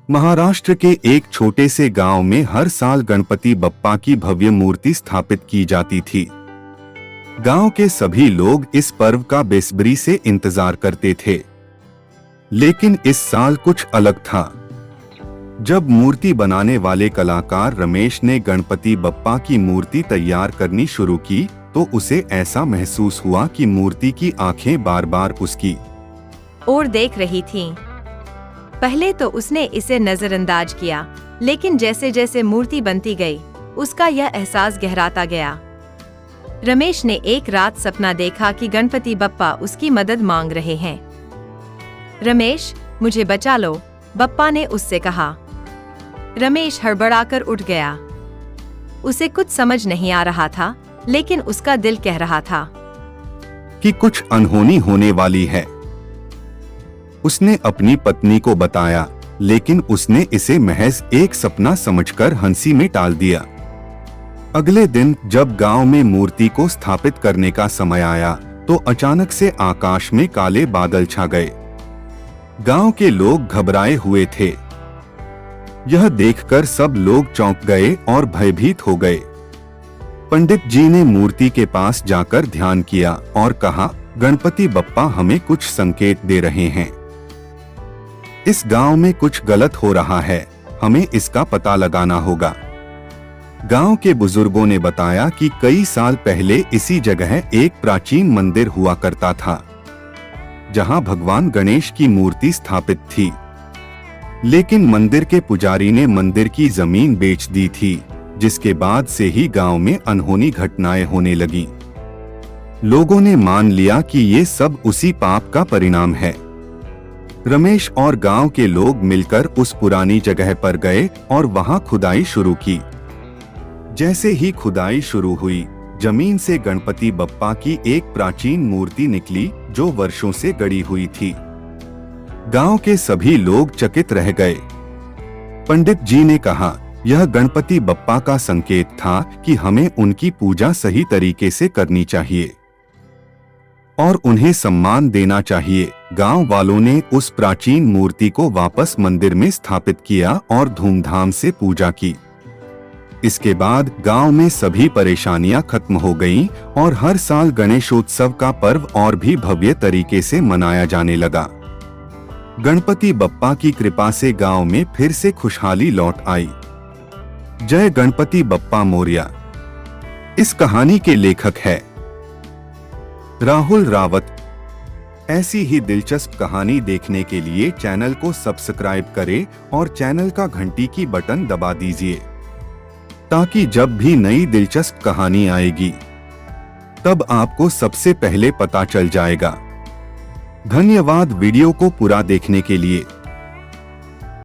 महाराष्ट्र के एक छोटे से गांव में हर साल गणपति बप्पा की भव्य मूर्ति स्थापित की जाती थी। गांव के सभी लोग इस पर्व का बेसब्री से इंतजार करते थे। लेकिन इस साल कुछ अलग था। जब मूर्ति बनाने वाले कलाकार रमेश ने गणपति बप्पा की मूर्ति तैयार करनी शुरू की तो उसे ऐसा महसूस हुआ कि मूर्ति की आंखें बार बार उसकी ओर देख रही थीं। पहले तो उसने इसे नजरअंदाज किया, लेकिन जैसे जैसे मूर्ति बनती गई, उसका यह एहसास गहराता गया। रमेश ने एक रात सपना देखा कि गणपति बप्पा उसकी मदद मांग रहे हैं। रमेश, मुझे बचा लो, बप्पा ने उससे कहा। रमेश हड़बड़ाकर उठ गया। उसे कुछ समझ नहीं आ रहा था, लेकिन उसका दिल कह रहा था कि कुछ अनहोनी होने वाली है। उसने अपनी पत्नी को बताया, लेकिन उसने इसे महज एक सपना समझकर हंसी में टाल दिया। अगले दिन जब गांव में मूर्ति को स्थापित करने का समय आया तो अचानक से आकाश में काले बादल छा गए। गांव के लोग घबराए हुए थे। यह देखकर सब लोग चौंक गए और भयभीत हो गए। पंडित जी ने मूर्ति के पास जाकर ध्यान किया और कहा, गणपति बप्पा हमें कुछ संकेत दे रहे हैं। इस गांव में कुछ गलत हो रहा है, हमें इसका पता लगाना होगा। गांव के बुजुर्गों ने बताया कि कई साल पहले इसी जगह एक प्राचीन मंदिर हुआ करता था, जहां भगवान गणेश की मूर्ति स्थापित थी। लेकिन मंदिर के पुजारी ने मंदिर की जमीन बेच दी थी, जिसके बाद से ही गांव में अनहोनी घटनाएं होने लगीं। लोगों ने मान लिया कि ये सब उसी पाप का परिणाम है। रमेश और गांव के लोग मिलकर उस पुरानी जगह पर गए और वहां खुदाई शुरू की। जैसे ही खुदाई शुरू हुई, जमीन से गणपति बप्पा की एक प्राचीन मूर्ति निकली जो वर्षों से गड़ी हुई थी। गांव के सभी लोग चकित रह गए। पंडित जी ने कहा, यह गणपति बप्पा का संकेत था कि हमें उनकी पूजा सही तरीके से करनी चाहिए और उन्हें सम्मान देना चाहिए। गांव वालों ने उस प्राचीन मूर्ति को वापस मंदिर में स्थापित किया और धूमधाम से पूजा की। इसके बाद गांव में सभी परेशानियां खत्म हो गईं और हर साल गणेशोत्सव का पर्व और भी भव्य तरीके से मनाया जाने लगा। गणपति बप्पा की कृपा से गांव में फिर से खुशहाली लौट आई। जय गणपति बप्पा मोरया। इस कहानी के लेखक है राहुल रावत। ऐसी ही दिलचस्प कहानी देखने के लिए चैनल को सब्सक्राइब करें और चैनल का घंटी की बटन दबा दीजिए, ताकि जब भी नई दिलचस्प कहानी आएगी तब आपको सबसे पहले पता चल जाएगा। धन्यवाद वीडियो को पूरा देखने के लिए।